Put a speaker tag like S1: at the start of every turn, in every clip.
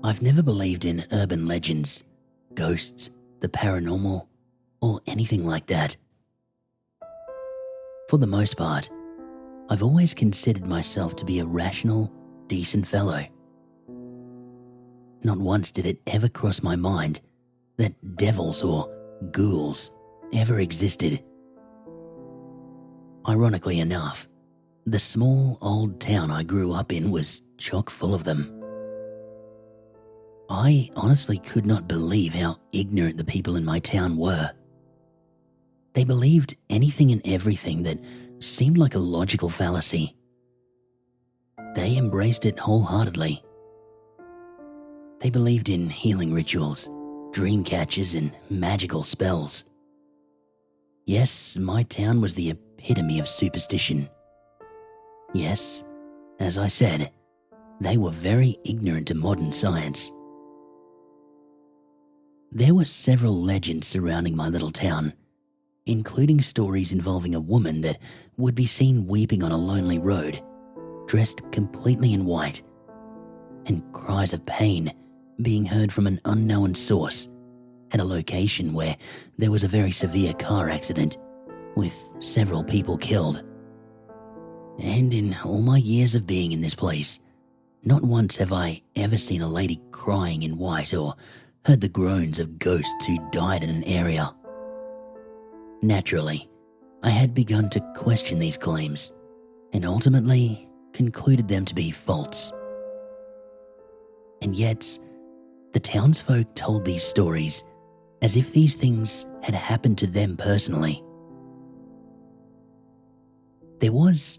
S1: I've never believed in urban legends, ghosts, the paranormal, or anything like that. For the most part, I've always considered myself to be a rational, decent fellow. Not once did it ever cross my mind that devils or ghouls ever existed. Ironically enough, the small old town I grew up in was chock full of them. I honestly could not believe how ignorant the people in my town were. They believed anything and everything that seemed like a logical fallacy. They embraced it wholeheartedly. They believed in healing rituals, dream catchers, and magical spells. Yes, my town was the epitome of superstition. Yes, as I said, they were very ignorant to modern science. There were several legends surrounding my little town, including stories involving a woman that would be seen weeping on a lonely road, dressed completely in white, and cries of pain being heard from an unknown source at a location where there was a very severe car accident with several people killed. And in all my years of being in this place, not once have I ever seen a lady crying in white or heard the groans of ghosts who died in an area. Naturally, I had begun to question these claims and ultimately concluded them to be false. And yet, the townsfolk told these stories as if these things had happened to them personally. There was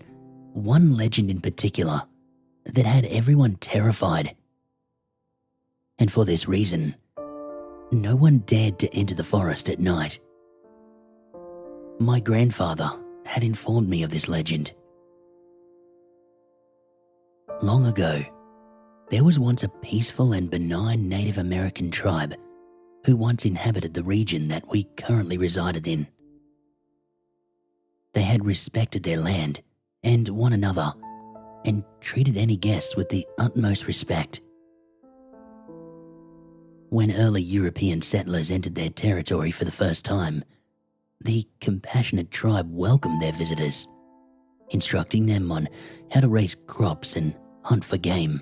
S1: one legend in particular that had everyone terrified. And for this reason, no one dared to enter the forest at night. My grandfather had informed me of this legend. Long ago, there was once a peaceful and benign Native American tribe who once inhabited the region that we currently resided in. They had respected their land and one another and treated any guests with the utmost respect. When early European settlers entered their territory for the first time, the compassionate tribe welcomed their visitors, instructing them on how to raise crops and hunt for game.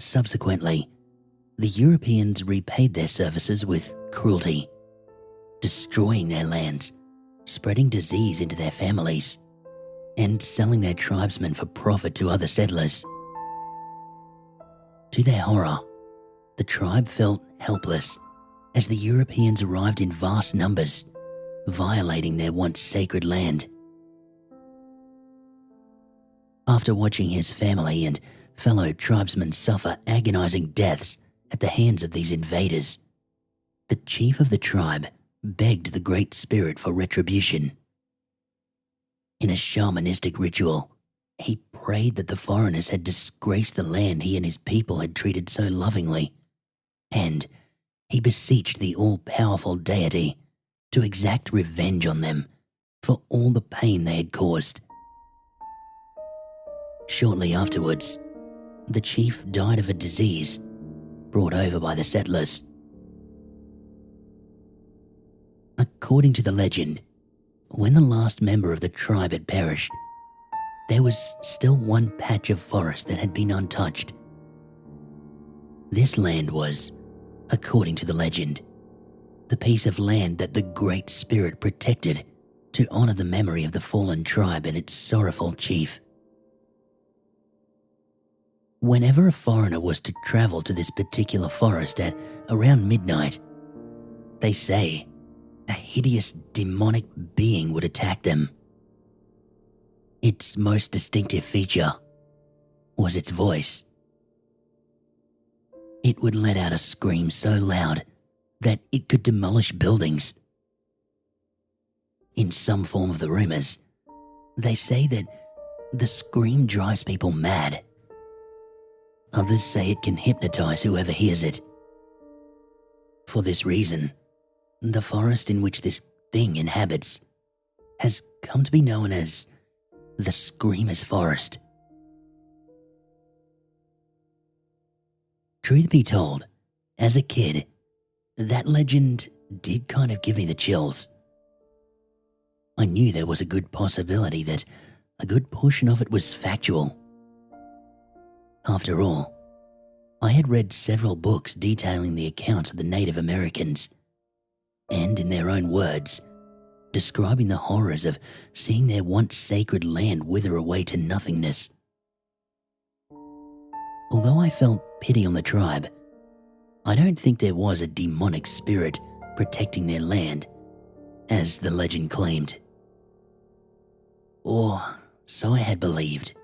S1: Subsequently, the Europeans repaid their services with cruelty, destroying their lands, spreading disease into their families, and selling their tribesmen for profit to other settlers. To their horror, the tribe felt helpless as the Europeans arrived in vast numbers, violating their once sacred land. After watching his family and fellow tribesmen suffer agonizing deaths at the hands of these invaders, the chief of the tribe begged the Great Spirit for retribution. In a shamanistic ritual, he prayed that the foreigners had disgraced the land he and his people had treated so lovingly, and he beseeched the all-powerful deity to exact revenge on them for all the pain they had caused. Shortly afterwards, the chief died of a disease brought over by the settlers. According to the legend, when the last member of the tribe had perished, there was still one patch of forest that had been untouched. This land was, according to the legend, the piece of land that the Great Spirit protected to honor the memory of the fallen tribe and its sorrowful chief. Whenever a foreigner was to travel to this particular forest at around midnight, they say a hideous demonic being would attack them. Its most distinctive feature was its voice. It would let out a scream so loud that it could demolish buildings. In some form of the rumors, they say that the scream drives people mad. Others say it can hypnotize whoever hears it. For this reason, the forest in which this thing inhabits has come to be known as the 'the Screamer's Forest'. The 'the Screamer's Forest' is a Truth be told, as a kid, that legend did kind of give me the chills. I knew there was a good possibility that a good portion of it was factual. After all, I had read several books detailing the accounts of the Native Americans, and in their own words, describing the horrors of seeing their once sacred land wither away to nothingness. Although I felt pity on the tribe, I don't think there was a demonic spirit protecting their land, as the legend claimed. Or so I had believed.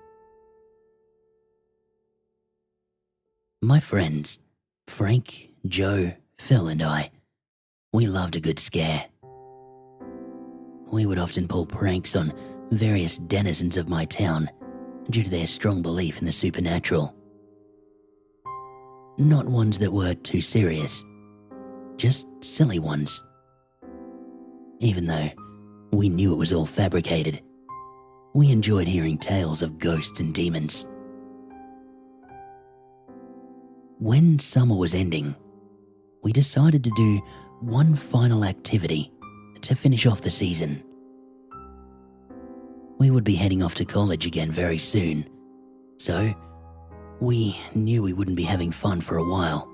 S1: My friends, Frank, Joe, Phil and I, we loved a good scare. We would often pull pranks on various denizens of my town due to their strong belief in the supernatural. Not ones that were too serious, just silly ones. Even though we knew it was all fabricated, we enjoyed hearing tales of ghosts and demons. When summer was ending, we decided to do one final activity to finish off the season. We would be heading off to college again very soon, so we knew we wouldn't be having fun for a while.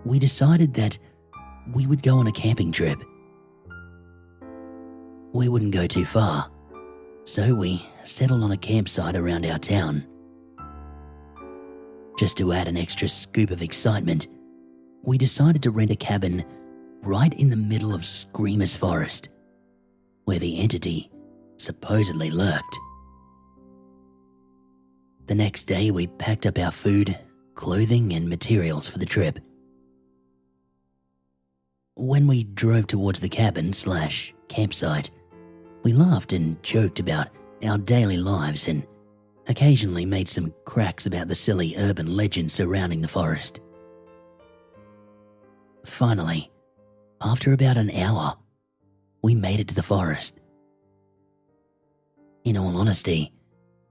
S1: We decided that we would go on a camping trip. We wouldn't go too far, so we settled on a campsite around our town. Just to add an extra scoop of excitement, we decided to rent a cabin right in the middle of Screamer's Forest, where the entity supposedly lurked. The next day, we packed up our food, clothing, and materials for the trip. When we drove towards the cabin/campsite, we laughed and joked about our daily lives and occasionally made some cracks about the silly urban legends surrounding the forest. Finally, after about an hour, we made it to the forest. In all honesty,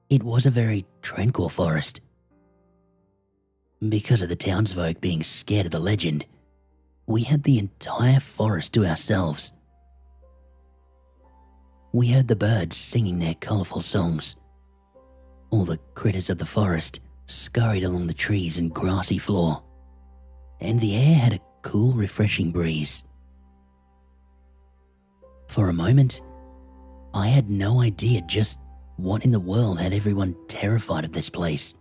S1: it was a very tranquil forest. Because of the townsfolk being scared of the legend, we had the entire forest to ourselves. We heard the birds singing their colourful songs. All the critters of the forest scurried along the trees and grassy floor, and the air had a cool, refreshing breeze. For a moment, I had no idea just what in the world had everyone terrified of this place.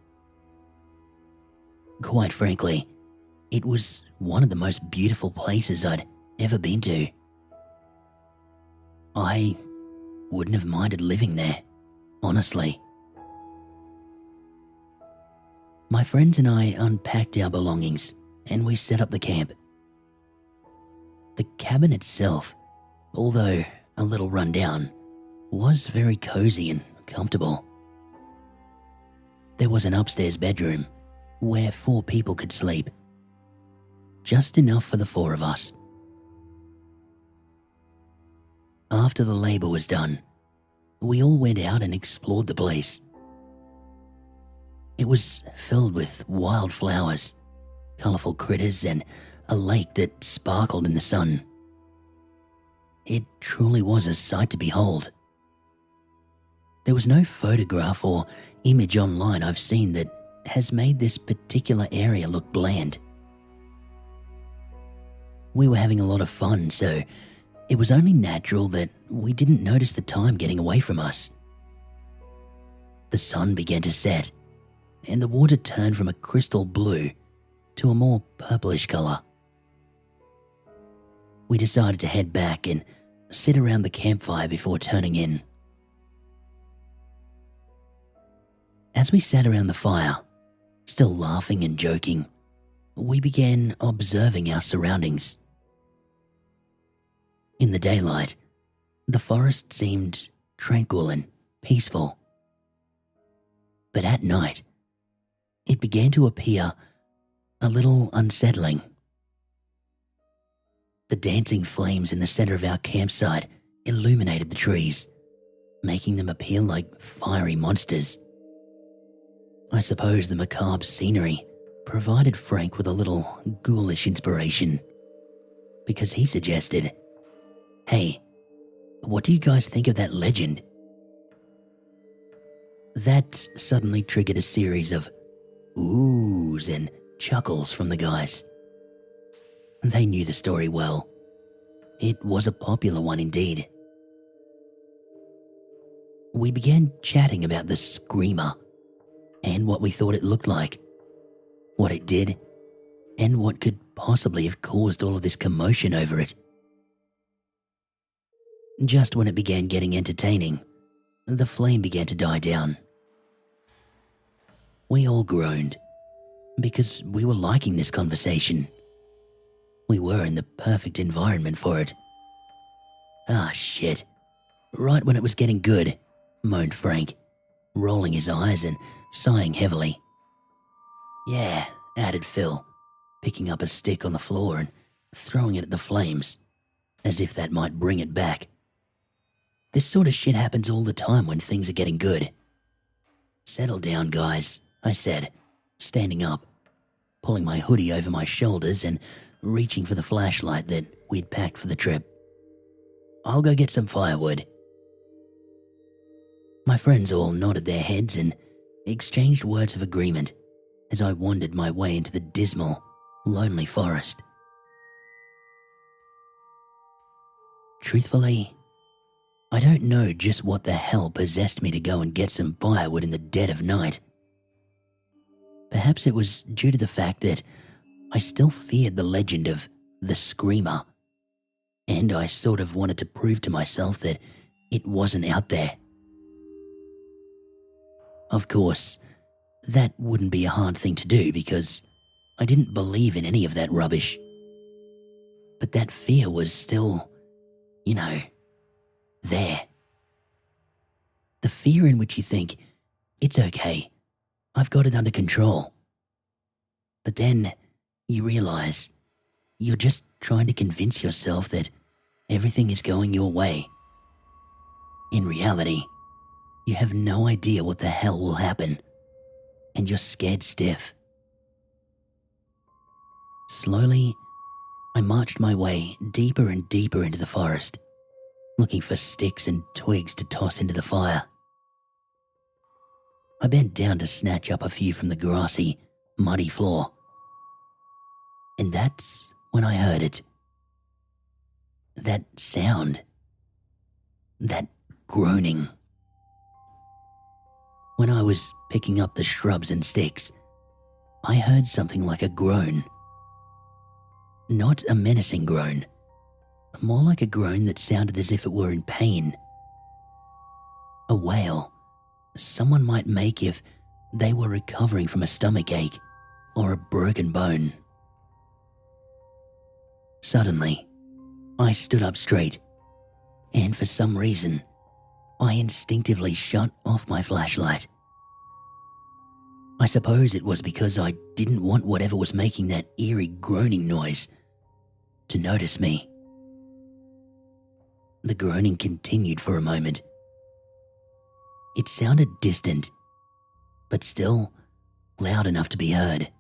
S1: Quite frankly, it was one of the most beautiful places I'd ever been to. I wouldn't have minded living there, honestly. My friends and I unpacked our belongings and we set up the camp. The cabin itself, although a little run down, was very cozy and comfortable. There was an upstairs bedroom where 4 people could sleep, just enough for the 4 of us. After the labor was done, we all went out and explored the place. It was filled with wild flowers, colourful critters, and a lake that sparkled in the sun. It truly was a sight to behold. There was no photograph or image online I've seen that has made this particular area look bland. We were having a lot of fun, so it was only natural that we didn't notice the time getting away from us. The sun began to set, and the water turned from a crystal blue to a more purplish colour. We decided to head back and sit around the campfire before turning in. As we sat around the fire, still laughing and joking, we began observing our surroundings. In the daylight, the forest seemed tranquil and peaceful. But at night, it began to appear a little unsettling. The dancing flames in the center of our campsite illuminated the trees, making them appear like fiery monsters. I suppose the macabre scenery provided Frank with a little ghoulish inspiration, because he suggested, "Hey, what do you guys think of that legend?" That suddenly triggered a series of oohs and chuckles from the guys. They knew the story well. It was a popular one indeed. We began chatting about the screamer and what we thought it looked like, what it did, and what could possibly have caused all of this commotion over it. Just when it began getting entertaining, the flame began to die down. We all groaned because we were liking this conversation. We were in the perfect environment for it. "Ah, shit. Right when it was getting good," moaned Frank, rolling his eyes and sighing heavily. "Yeah," added Phil, picking up a stick on the floor and throwing it at the flames, as if that might bring it back. "This sort of shit happens all the time when things are getting good." "Settle down, guys," I said, standing up, pulling my hoodie over my shoulders and reaching for the flashlight that we'd packed for the trip. "I'll go get some firewood." My friends all nodded their heads and exchanged words of agreement as I wandered my way into the dismal, lonely forest. Truthfully, I don't know just what the hell possessed me to go and get some firewood in the dead of night. Perhaps it was due to the fact that I still feared the legend of the Screamer, and I sort of wanted to prove to myself that it wasn't out there. Of course, that wouldn't be a hard thing to do because I didn't believe in any of that rubbish. But that fear was still, there. The fear in which you think, it's okay, I've got it under control. But then you realize you're just trying to convince yourself that everything is going your way. In reality, you have no idea what the hell will happen, and you're scared stiff. Slowly, I marched my way deeper and deeper into the forest, looking for sticks and twigs to toss into the fire. I bent down to snatch up a few from the grassy, muddy floor. And that's when I heard it. That sound. That groaning. When I was picking up the shrubs and sticks, I heard something like a groan. Not a menacing groan, more like a groan that sounded as if it were in pain. A wail someone might make if they were recovering from a stomachache or a broken bone. Suddenly, I stood up straight, and for some reason, I instinctively shut off my flashlight. I suppose it was because I didn't want whatever was making that eerie groaning noise to notice me. The groaning continued for a moment. It sounded distant, but still loud enough to be heard.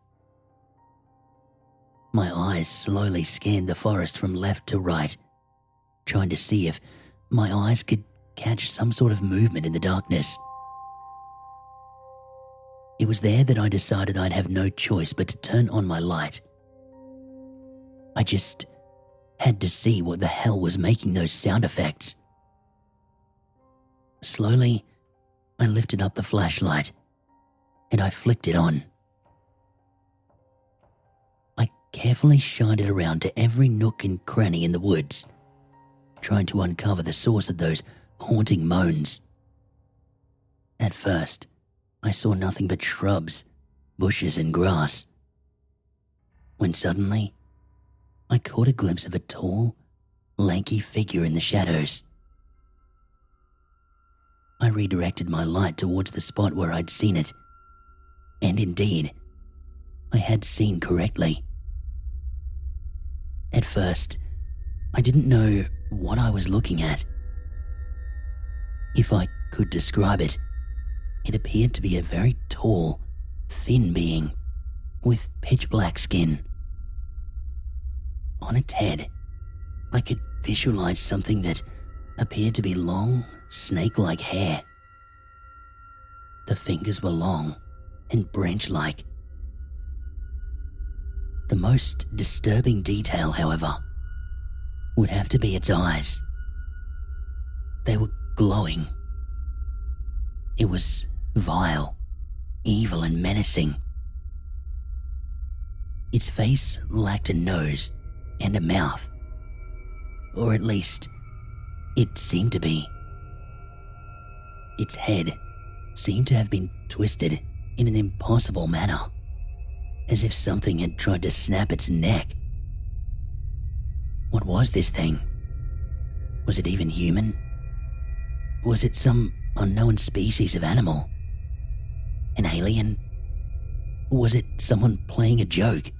S1: My eyes slowly scanned the forest from left to right, trying to see if my eyes could catch some sort of movement in the darkness. It was there that I decided I'd have no choice but to turn on my light. I just had to see what the hell was making those sound effects. Slowly, I lifted up the flashlight and I flicked it on. I carefully shined it around to every nook and cranny in the woods, trying to uncover the source of those haunting moans. At first, I saw nothing but shrubs, bushes, and grass, when suddenly, I caught a glimpse of a tall, lanky figure in the shadows. I redirected my light towards the spot where I'd seen it, and indeed, I had seen correctly. At first, I didn't know what I was looking at. If I could describe it, it appeared to be a very tall, thin being with pitch black skin. On its head, I could visualize something that appeared to be long, snake-like hair. The fingers were long and branch-like. The most disturbing detail, however, would have to be its eyes. They were glowing. It was vile, evil, and menacing. Its face lacked a nose and a mouth, or at least it seemed to be. Its head seemed to have been twisted in an impossible manner, as if something had tried to snap its neck. What was this thing? Was it even human? Was it some unknown species of animal? An alien? Was it someone playing a joke?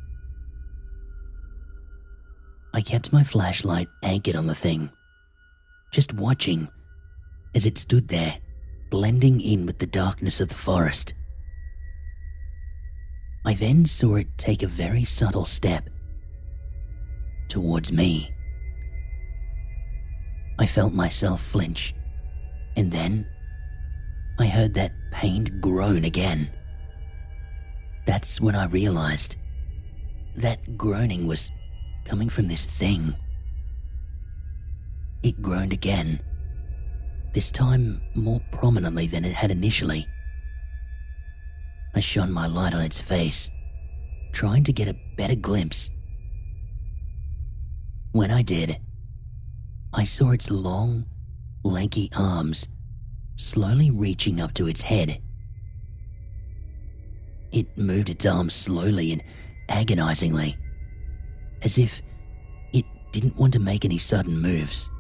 S1: I kept my flashlight anchored on the thing, just watching as it stood there, blending in with the darkness of the forest. I then saw it take a very subtle step towards me. I felt myself flinch, and then I heard that pained groan again. That's when I realized that groaning was coming from this thing. It groaned again, this time more prominently than it had initially. I shone my light on its face, trying to get a better glimpse. When I did, I saw its long, lanky arms slowly reaching up to its head. It moved its arms slowly and agonizingly, as if it didn't want to make any sudden moves.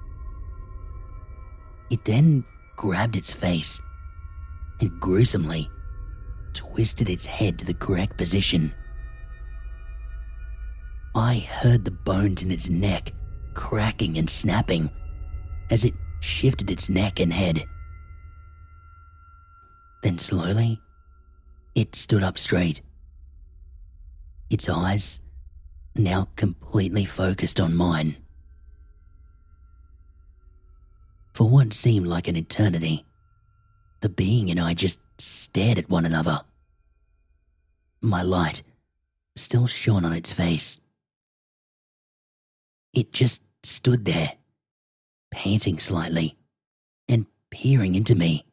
S1: It then grabbed its face and gruesomely twisted its head to the correct position. I heard the bones in its neck cracking and snapping as it shifted its neck and head. Then slowly, it stood up straight. Its eyes now completely focused on mine. For what seemed like an eternity, the being and I just stared at one another. My light still shone on its face. It just stood there, panting slightly and peering into me.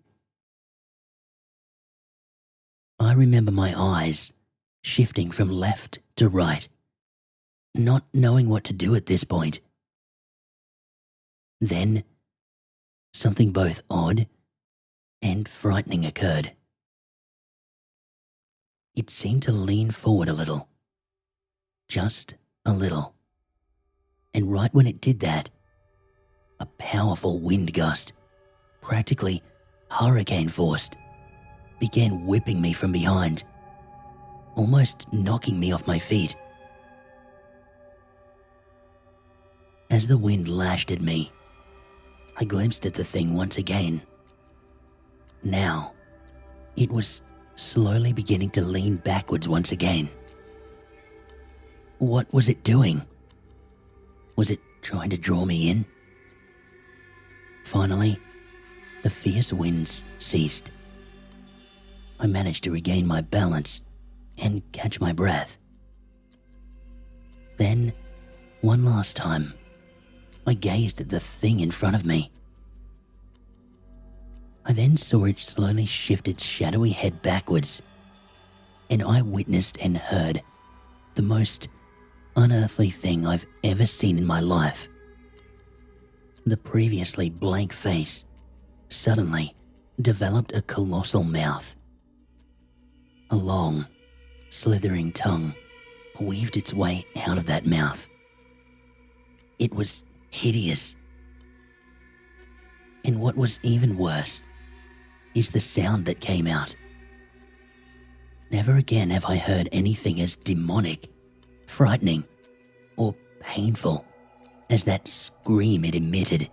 S1: I remember my eyes shifting from left to right, not knowing what to do at this point. Then, something both odd and frightening occurred. It seemed to lean forward a little, just a little. And right when it did that, a powerful wind gust, practically hurricane-forced, began whipping me from behind, almost knocking me off my feet. As the wind lashed at me, I glimpsed at the thing once again. Now, it was slowly beginning to lean backwards once again. What was it doing? Was it trying to draw me in? Finally, the fierce winds ceased. I managed to regain my balance and catch my breath. Then, one last time, I gazed at the thing in front of me. I then saw it slowly shift its shadowy head backwards, and I witnessed and heard the most unearthly thing I've ever seen in my life. The previously blank face suddenly developed a colossal mouth. A long, slithering tongue weaved its way out of that mouth. It was hideous. And what was even worse is the sound that came out. Never again have I heard anything as demonic, frightening, or painful as that scream it emitted.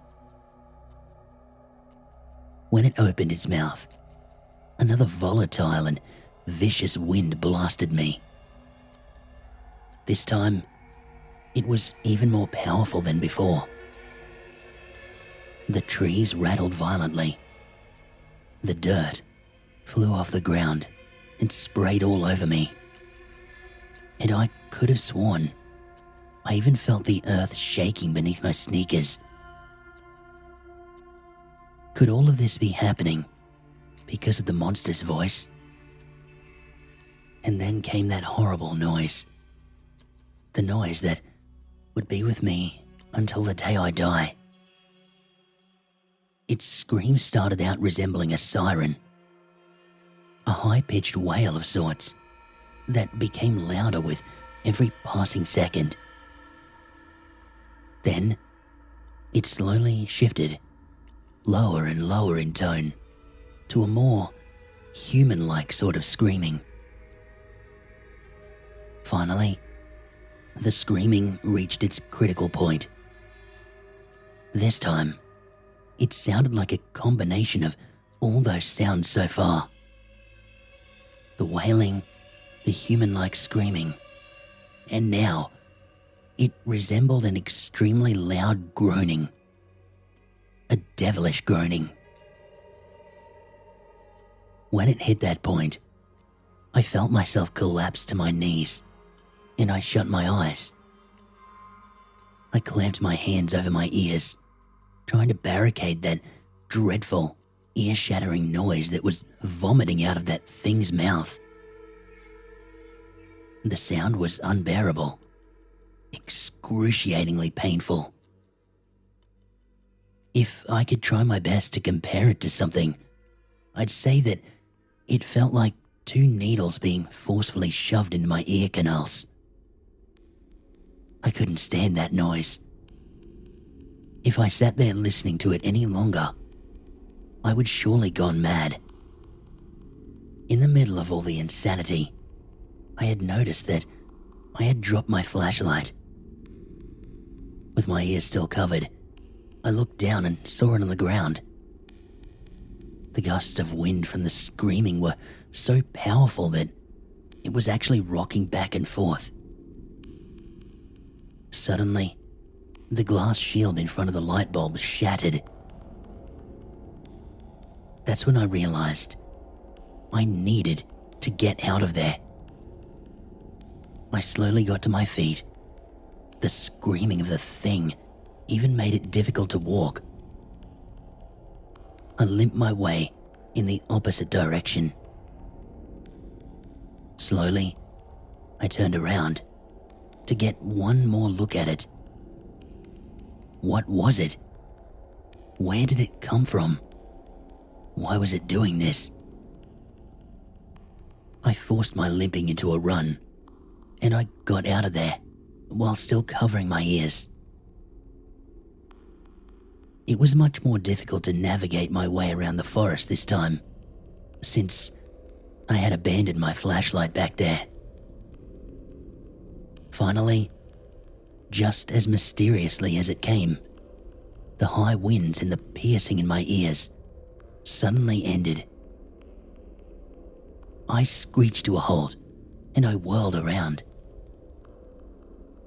S1: When it opened its mouth, another volatile and vicious wind blasted me, This time, it was even more powerful than before. The trees rattled violently. The dirt flew off the ground and sprayed all over me. And I could have sworn I even felt the earth shaking beneath my sneakers. Could all of this be happening because of the monster's voice? And then came that horrible noise. The noise that would be with me until the day I die. Its scream started out resembling a siren, a high-pitched wail of sorts that became louder with every passing second. Then, it slowly shifted, lower and lower in tone, to a more human-like sort of screaming. Finally, the screaming reached its critical point. This time, it sounded like a combination of all those sounds so far. The wailing, the human-like screaming, and now it resembled an extremely loud groaning. A devilish groaning. When it hit that point, I felt myself collapse to my knees, and I shut my eyes. I clamped my hands over my ears, trying to barricade that dreadful, ear-shattering noise that was vomiting out of that thing's mouth. The sound was unbearable, excruciatingly painful. If I could try my best to compare it to something, I'd say that it felt like 2 needles being forcefully shoved into my ear canals. I couldn't stand that noise. If I sat there listening to it any longer, I would surely gone mad. In the middle of all the insanity, I had noticed that I had dropped my flashlight. With my ears still covered, I looked down and saw it on the ground. The gusts of wind from the screaming were so powerful that it was actually rocking back and forth. Suddenly, the glass shield in front of the light bulb shattered. That's when I realized I needed to get out of there. I slowly got to my feet. The screaming of the thing even made it difficult to walk. I limped my way in the opposite direction. Slowly, I turned around to get one more look at it. What was it? Where did it come from? Why was it doing this? I forced my limping into a run, and I got out of there while still covering my ears. It was much more difficult to navigate my way around the forest this time, since I had abandoned my flashlight back there. Finally, just as mysteriously as it came, the high winds and the piercing in my ears suddenly ended. I screeched to a halt, and I whirled around.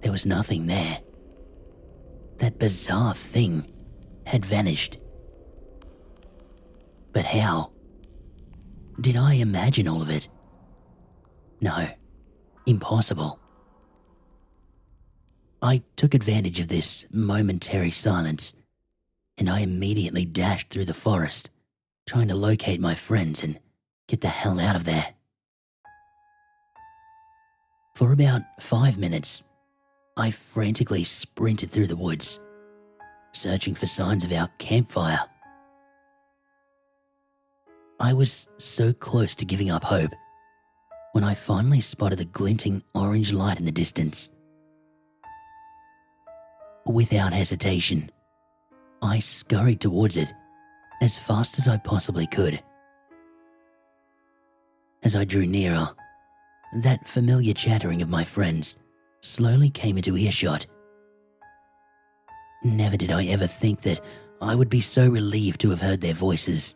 S1: There was nothing there. That bizarre thing had vanished. But how? Did I imagine all of it? No, impossible. I took advantage of this momentary silence, and I immediately dashed through the forest, trying to locate my friends and get the hell out of there. For about 5 minutes, I frantically sprinted through the woods, searching for signs of our campfire. I was so close to giving up hope when I finally spotted a glinting orange light in the distance. Without hesitation, I scurried towards it as fast as I possibly could. As I drew nearer, that familiar chattering of my friends slowly came into earshot. Never did I ever think that I would be so relieved to have heard their voices.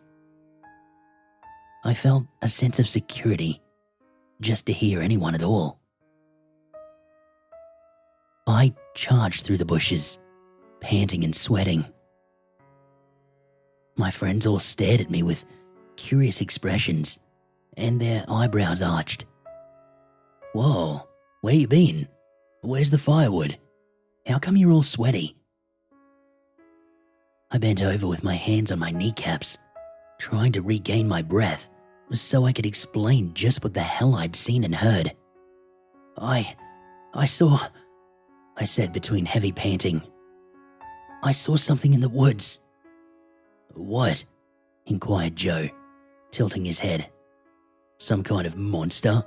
S1: I felt a sense of security just to hear anyone at all. I charged through the bushes, panting and sweating. My friends all stared at me with curious expressions, and their eyebrows arched. "Whoa, where you been? Where's the firewood? How come you're all sweaty?" I bent over with my hands on my kneecaps, trying to regain my breath so I could explain just what the hell I'd seen and heard. I saw, I said between heavy panting. "I saw something in the woods." "What?" inquired Joe, tilting his head. "Some kind of monster?"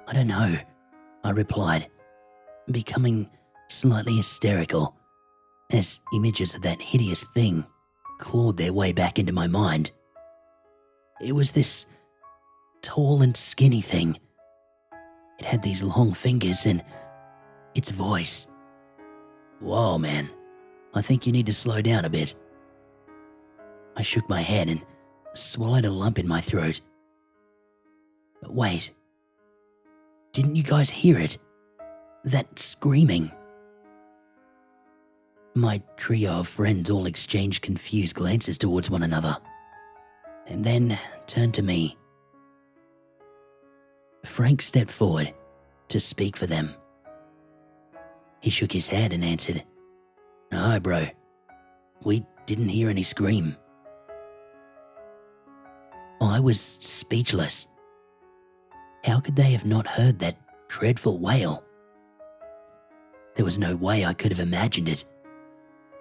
S1: "I don't know," I replied, becoming slightly hysterical as images of that hideous thing clawed their way back into my mind. It was this tall and skinny thing. It had these long fingers and its voice. "Whoa, man, I think you need to slow down a bit." I shook my head and swallowed a lump in my throat. "But wait, didn't you guys hear it? That screaming?" My trio of friends all exchanged confused glances towards one another, and then turned to me. Frank stepped forward to speak for them. He shook his head and answered, "No, bro, we didn't hear any scream." I was speechless. How could they have not heard that dreadful wail? There was no way I could have imagined it.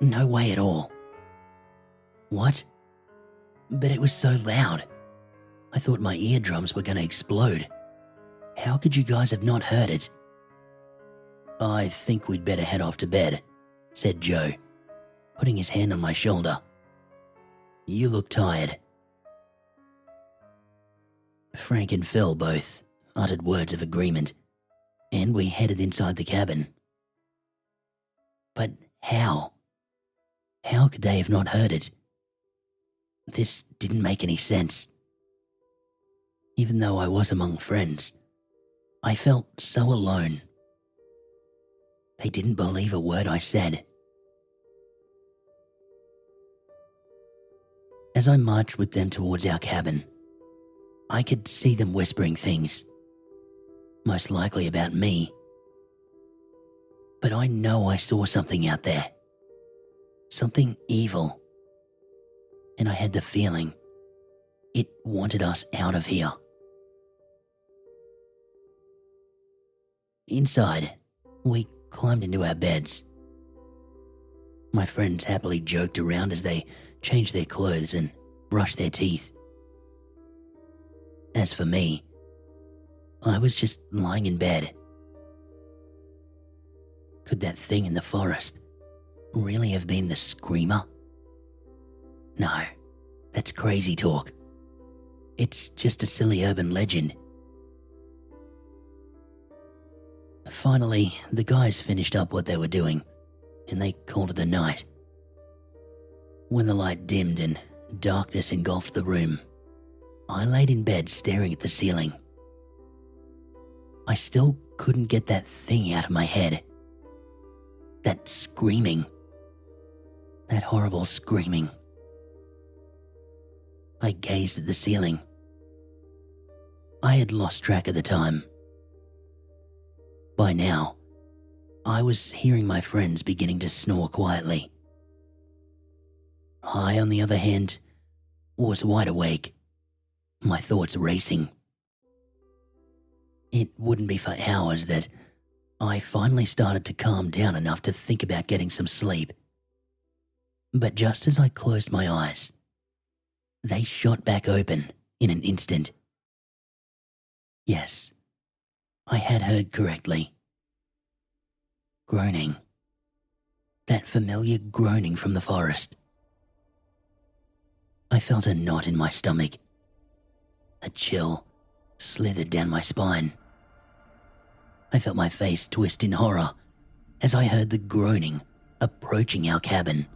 S1: No way at all. What? But it was so loud. I thought my eardrums were going to explode. How could you guys have not heard it? "I think we'd better head off to bed," said Joe, putting his hand on my shoulder. "You look tired." Frank and Phil both uttered words of agreement, and we headed inside the cabin. But how? How could they have not heard it? This didn't make any sense. Even though I was among friends, I felt so alone. They didn't believe a word I said. As I marched with them towards our cabin, I could see them whispering things, most likely about me. But I know I saw something out there, something evil, and I had the feeling it wanted us out of here. Inside, we climbed into our beds. My friends happily joked around as they changed their clothes and brushed their teeth. As for me, I was just lying in bed. Could that thing in the forest really have been the screamer? No, that's crazy talk. It's just a silly urban legend. Finally, the guys finished up what they were doing, and they called it a night. When the light dimmed and darkness engulfed the room, I laid in bed staring at the ceiling. I still couldn't get that thing out of my head. That screaming. That horrible screaming. I gazed at the ceiling. I had lost track of the time. By now, I was hearing my friends beginning to snore quietly. I, on the other hand, was wide awake, my thoughts racing. It wouldn't be for hours that I finally started to calm down enough to think about getting some sleep. But just as I closed my eyes, they shot back open in an instant. Yes, I had heard correctly. Groaning. That familiar groaning from the forest. I felt a knot in my stomach. A chill slithered down my spine. I felt my face twist in horror as I heard the groaning approaching our cabin.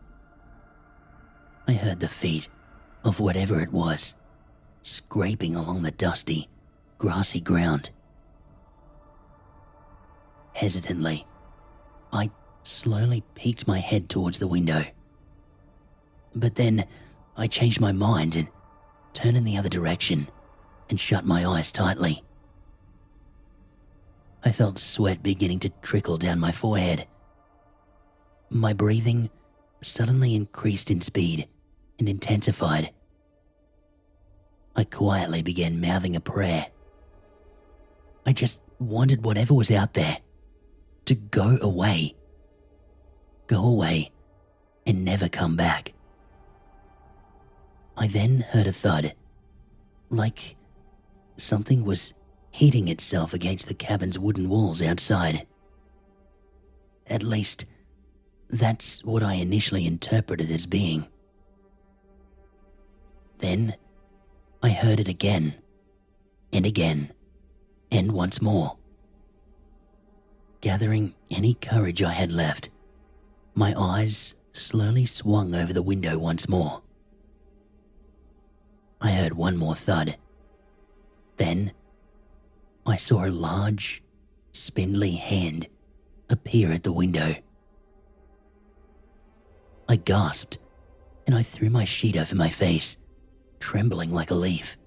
S1: I heard the feet of whatever it was scraping along the dusty, grassy ground. Hesitantly, I slowly peeked my head towards the window. But then I changed my mind and turned in the other direction and shut my eyes tightly. I felt sweat beginning to trickle down my forehead. My breathing suddenly increased in speed and intensified. I quietly began mouthing a prayer. I just wanted whatever was out there to go away. Go away and never come back. I then heard a thud, like something was hitting itself against the cabin's wooden walls outside. At least, that's what I initially interpreted as being. Then, I heard it again, and again, and once more. Gathering any courage I had left, my eyes slowly swung over the window once more. I heard one more thud. Then, I saw a large, spindly hand appear at the window. I gasped, and I threw my sheet over my face, trembling like a leaf.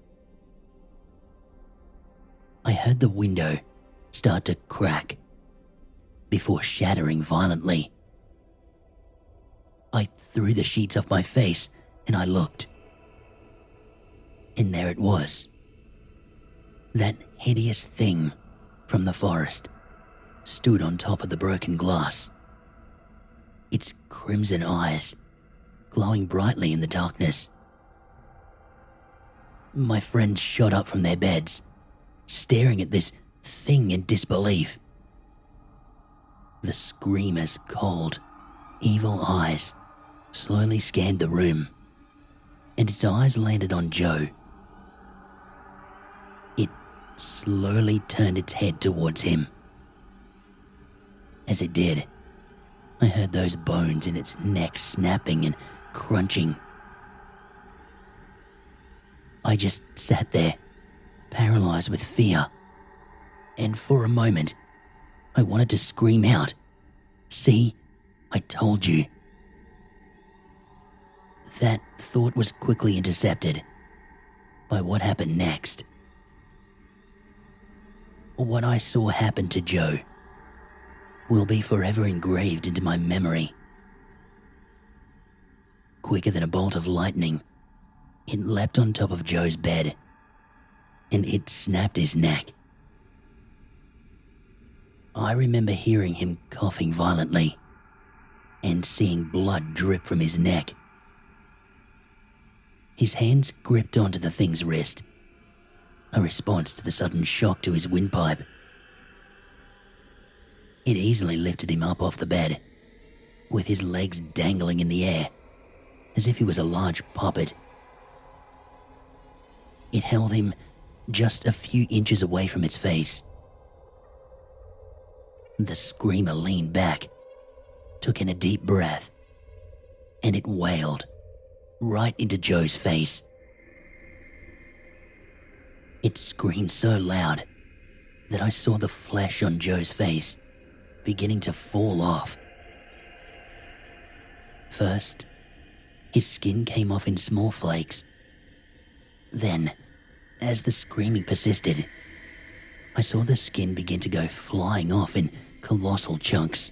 S1: I heard the window start to crack before shattering violently. I threw the sheets off my face and I looked. And there it was. That hideous thing from the forest stood on top of the broken glass. Its crimson eyes glowing brightly in the darkness. My friends shot up from their beds, staring at this thing in disbelief. The screamer's cold, evil eyes slowly scanned the room, and its eyes landed on Joe. It slowly turned its head towards him. As it did, I heard those bones in its neck snapping and crunching. I just sat there, paralyzed with fear, and for a moment, I wanted to scream out, "See, I told you." That thought was quickly intercepted by what happened next. What I saw happen to Joe will be forever engraved into my memory. Quicker than a bolt of lightning, it leapt on top of Joe's bed, and it snapped his neck. I remember hearing him coughing violently and seeing blood drip from his neck. His hands gripped onto the thing's wrist, a response to the sudden shock to his windpipe. It easily lifted him up off the bed, with his legs dangling in the air, as if he was a large puppet. It held him just a few inches away from its face. The screamer leaned back, took in a deep breath, and it wailed right into Joe's face. It screamed so loud that I saw the flesh on Joe's face beginning to fall off. First, his skin came off in small flakes. Then, as the screaming persisted, I saw the skin begin to go flying off in colossal chunks.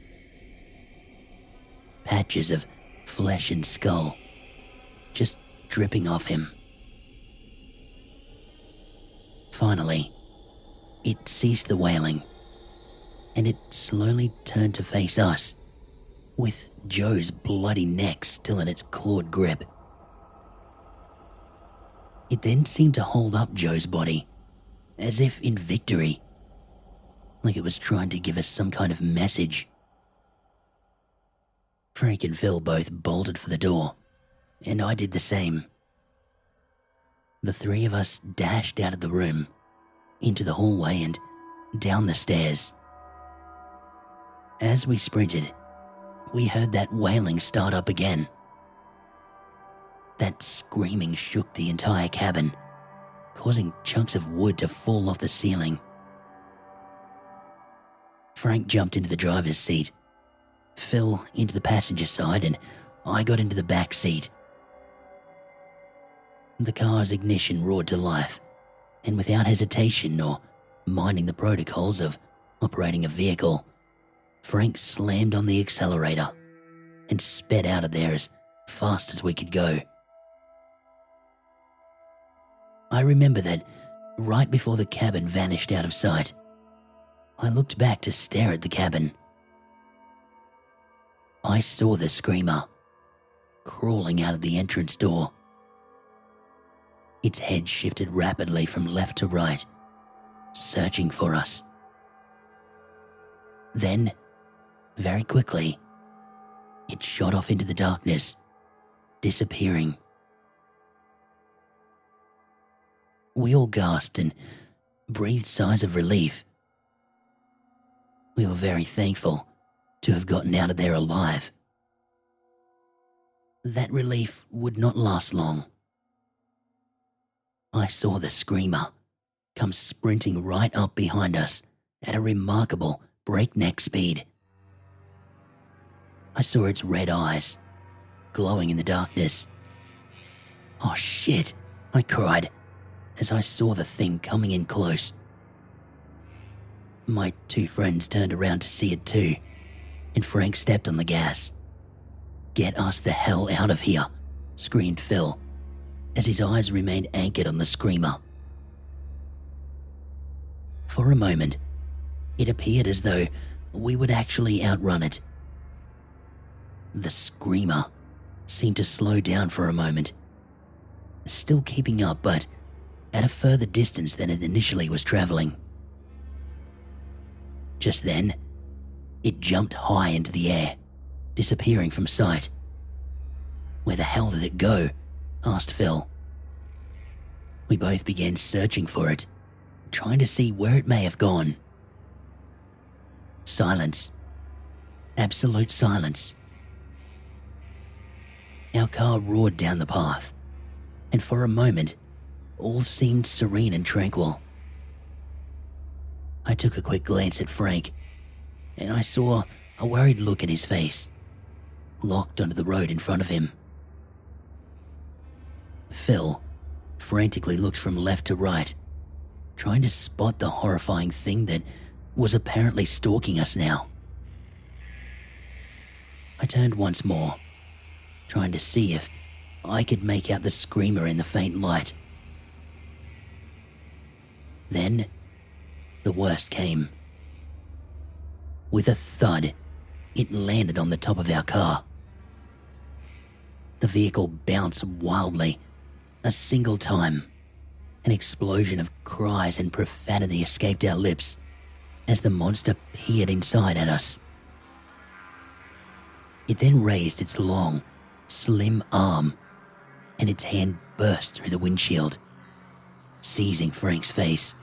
S1: Patches of flesh and skull just dripping off him. Finally, it ceased the wailing, and it slowly turned to face us, with Joe's bloody neck still in its clawed grip. It then seemed to hold up Joe's body, as if in victory, like it was trying to give us some kind of message. Frank and Phil both bolted for the door, and I did the same. The three of us dashed out of the room, into the hallway and down the stairs. As we sprinted, we heard that wailing start up again. That screaming shook the entire cabin, causing chunks of wood to fall off the ceiling. Frank jumped into the driver's seat, Phil into the passenger side and I got into the back seat. The car's ignition roared to life, and without hesitation or minding the protocols of operating a vehicle, Frank slammed on the accelerator and sped out of there as fast as we could go. I remember that right before the cabin vanished out of sight, I looked back to stare at the cabin. I saw the screamer crawling out of the entrance door. Its head shifted rapidly from left to right, searching for us. Then, very quickly, it shot off into the darkness, disappearing. We all gasped and breathed sighs of relief. We were very thankful to have gotten out of there alive. That relief would not last long. I saw the screamer come sprinting right up behind us at a remarkable breakneck speed. I saw its red eyes glowing in the darkness. "Oh shit," I cried as I saw the thing coming in close. My two friends turned around to see it too, and Frank stepped on the gas. "Get us the hell out of here," screamed Phil, as his eyes remained anchored on the screamer. For a moment, it appeared as though we would actually outrun it. The screamer seemed to slow down for a moment, still keeping up but at a further distance than it initially was traveling. Just then, it jumped high into the air, disappearing from sight. "Where the hell did it go?" asked Phil. We both began searching for it, trying to see where it may have gone. Silence. Absolute silence. Our car roared down the path, and for a moment, all seemed serene and tranquil. I took a quick glance at Frank, and I saw a worried look in his face, locked onto the road in front of him. Phil frantically looked from left to right, trying to spot the horrifying thing that was apparently stalking us now. I turned once more, trying to see if I could make out the screamer in the faint light. Then, the worst came. With a thud, it landed on the top of our car. The vehicle bounced wildly, a single time. An explosion of cries and profanity escaped our lips as the monster peered inside at us. It then raised its long, slim arm, and its hand burst through the windshield, seizing Frank's face.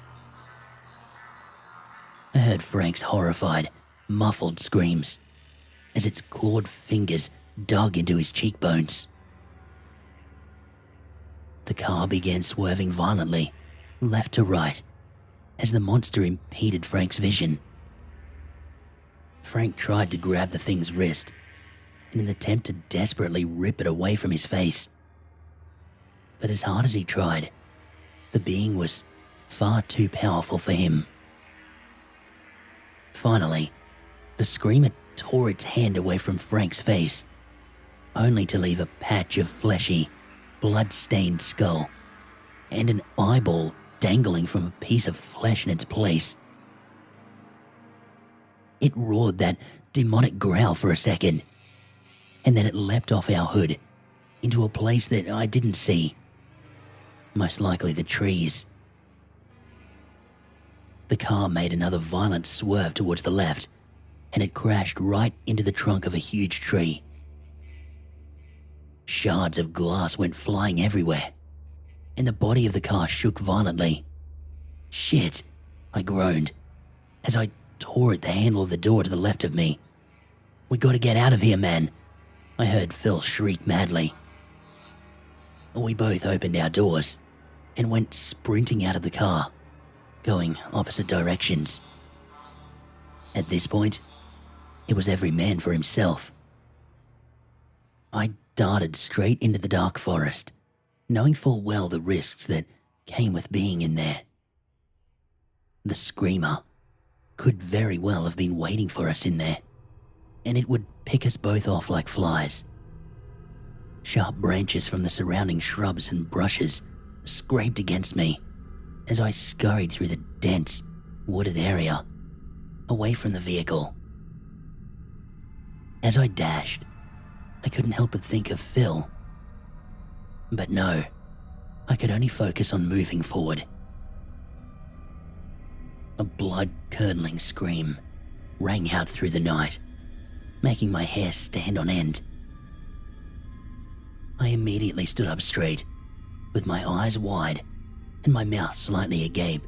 S1: I heard Frank's horrified, muffled screams as its clawed fingers dug into his cheekbones. The car began swerving violently, left to right, as the monster impeded Frank's vision. Frank tried to grab the thing's wrist in an attempt to desperately rip it away from his face. But as hard as he tried, the being was far too powerful for him. Finally, the screamer tore its hand away from Frank's face, only to leave a patch of fleshy, blood-stained skull and an eyeball dangling from a piece of flesh in its place. It roared that demonic growl for a second, and then it leapt off our hood into a place that I didn't see, most likely the trees. The car made another violent swerve towards the left, and it crashed right into the trunk of a huge tree. Shards of glass went flying everywhere, and the body of the car shook violently. "Shit," I groaned as I tore at the handle of the door to the left of me. "We gotta get out of here, man," I heard Phil shriek madly. We both opened our doors and went sprinting out of the car, going opposite directions. At this point, it was every man for himself. I darted straight into the dark forest, knowing full well the risks that came with being in there. The screamer could very well have been waiting for us in there, and it would pick us both off like flies. Sharp branches from the surrounding shrubs and brushes scraped against me as I scurried through the dense, wooded area, away from the vehicle. As I dashed, I couldn't help but think of Phil. But no, I could only focus on moving forward. A blood-curdling scream rang out through the night, making my hair stand on end. I immediately stood up straight, with my eyes wide and my mouth slightly agape.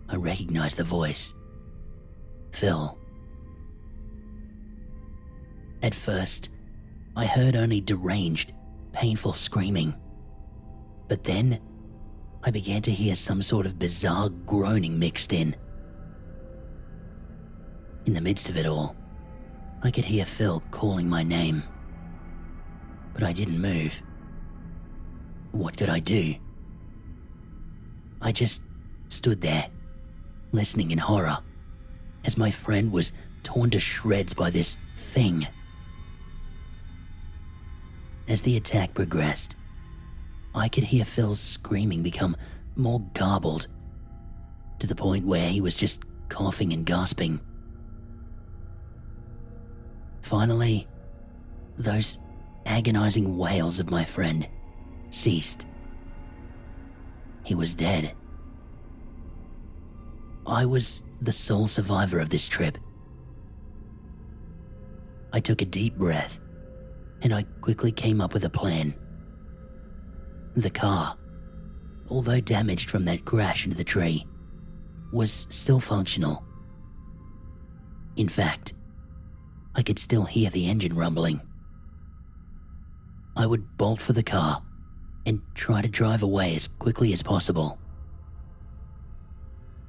S1: I recognized the voice. Phil. At first, I heard only deranged, painful screaming. But then, I began to hear some sort of bizarre groaning mixed in. In the midst of it all, I could hear Phil calling my name. But I didn't move. What could I do? I just stood there, listening in horror, as my friend was torn to shreds by this thing. As the attack progressed, I could hear Phil's screaming become more garbled, to the point where he was just coughing and gasping. Finally, those agonizing wails of my friend ceased. He was dead. I was the sole survivor of this trip. I took a deep breath, and I quickly came up with a plan. The car, although damaged from that crash into the tree, was still functional. In fact, I could still hear the engine rumbling. I would bolt for the car and try to drive away as quickly as possible.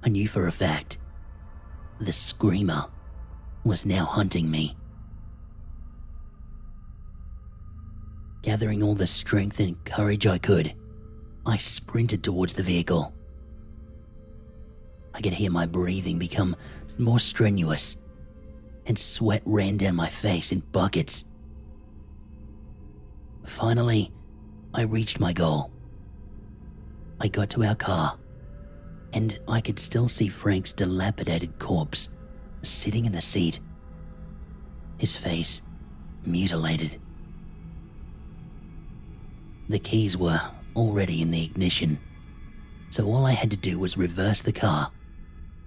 S1: I knew for a fact the screamer was now hunting me. Gathering all the strength and courage I could, I sprinted towards the vehicle. I could hear my breathing become more strenuous, and sweat ran down my face in buckets. Finally, I reached my goal. I got to our car, and I could still see Frank's dilapidated corpse sitting in the seat, his face mutilated. The keys were already in the ignition, so all I had to do was reverse the car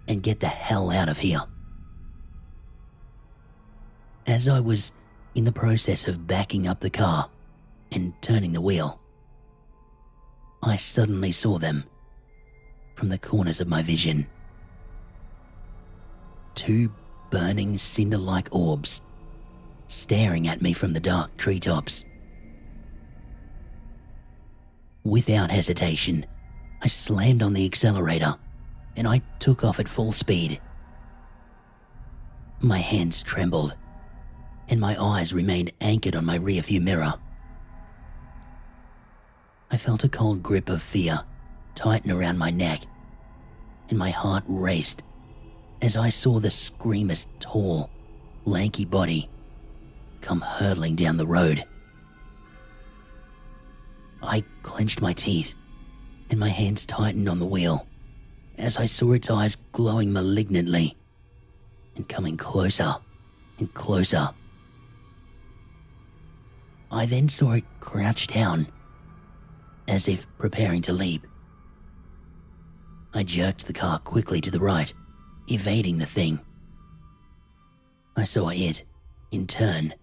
S1: and get the hell out of here. As I was in the process of backing up the car and turning the wheel, I suddenly saw them from the corners of my vision. Two burning cinder-like orbs staring at me from the dark treetops. Without hesitation, I slammed on the accelerator and I took off at full speed. My hands trembled and my eyes remained anchored on my rearview mirror. I felt a cold grip of fear tighten around my neck, and my heart raced as I saw the screamer's tall, lanky body come hurtling down the road. I clenched my teeth, and my hands tightened on the wheel as I saw its eyes glowing malignantly and coming closer and closer. I then saw it crouch down, as if preparing to leap. I jerked the car quickly to the right, evading the thing. I saw it, in turn,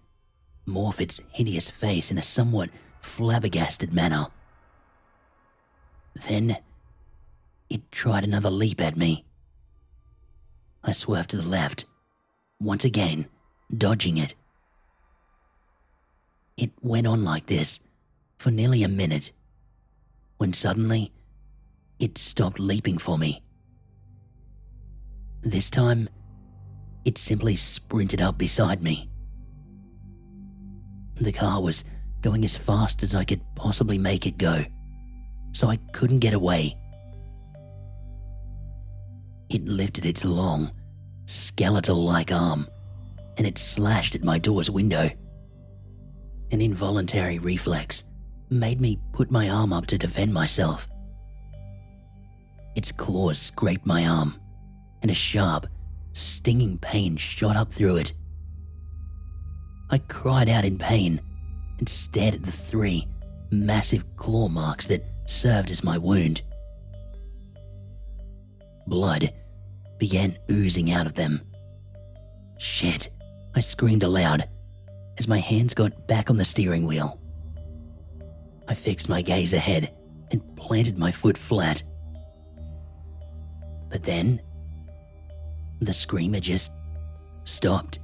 S1: morph its hideous face in a somewhat flabbergasted manner. Then, it tried another leap at me. I swerved to the left, once again, dodging it. It went on like this for nearly a minute, when suddenly, it stopped leaping for me. This time, it simply sprinted up beside me. The car was going as fast as I could possibly make it go, so I couldn't get away. It lifted its long, skeletal-like arm, and it slashed at my door's window. An involuntary reflex made me put my arm up to defend myself. Its claws scraped my arm, and a sharp, stinging pain shot up through it. I cried out in pain and stared at the 3 massive claw marks that served as my wound. Blood began oozing out of them. Shit, I screamed aloud as my hands got back on the steering wheel. I fixed my gaze ahead and planted my foot flat. But then, the screamer just stopped.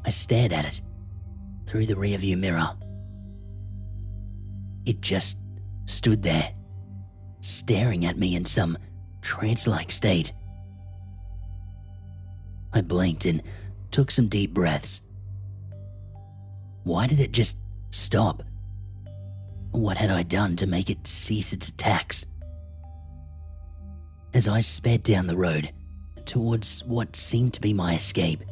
S1: I stared at it through the rearview mirror. It just stood there, staring at me in some trance-like state. I blinked and took some deep breaths. Why did it just stop? What had I done to make it cease its attacks? As I sped down the road towards what seemed to be my escape,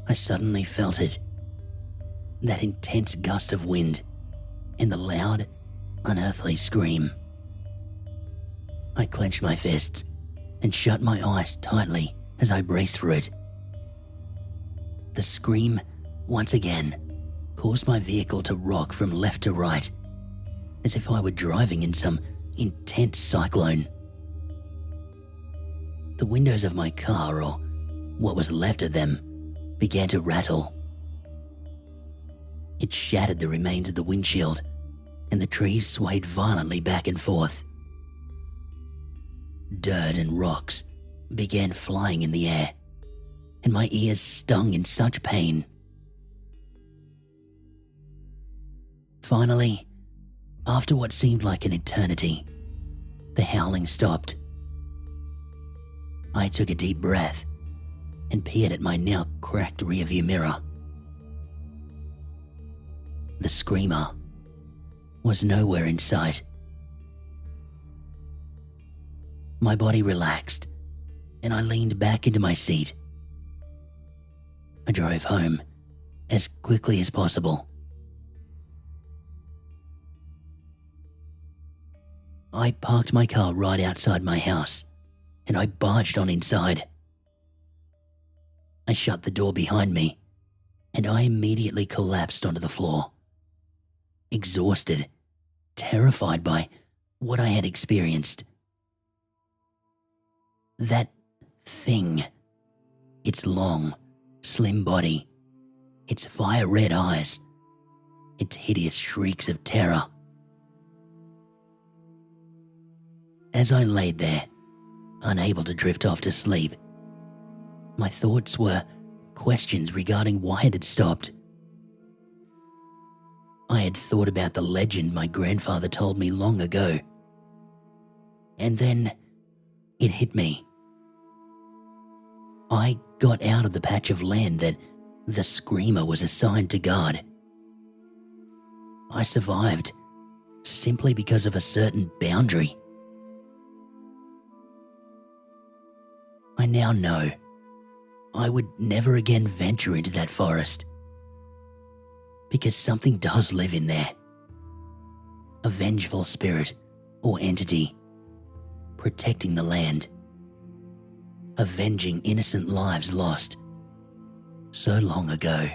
S1: I suddenly felt it. That intense gust of wind and the loud, unearthly scream. I clenched my fists and shut my eyes tightly as I braced for it. The scream, once again, caused my vehicle to rock from left to right, as if I were driving in some intense cyclone. The windows of my car, or what was left of them, began to rattle. It shattered the remains of the windshield, and the trees swayed violently back and forth. Dirt and rocks began flying in the air, and my ears stung in such pain. Finally, after what seemed like an eternity, the howling stopped. I took a deep breath and peered at my now cracked rearview mirror. The screamer was nowhere in sight. My body relaxed, and I leaned back into my seat. I drove home as quickly as possible. I parked my car right outside my house, and I barged on inside. I shut the door behind me, and I immediately collapsed onto the floor. Exhausted, terrified by what I had experienced. That thing, its long, slim body, its fire-red eyes, its hideous shrieks of terror. As I laid there, unable to drift off to sleep, my thoughts were questions regarding why it had stopped. I had thought about the legend my grandfather told me long ago. And then it hit me. I got out of the patch of land that the screamer was assigned to guard. I survived simply because of a certain boundary. I now know I would never again venture into that forest, because something does live in there. A vengeful spirit or entity, protecting the land, avenging innocent lives lost so long ago.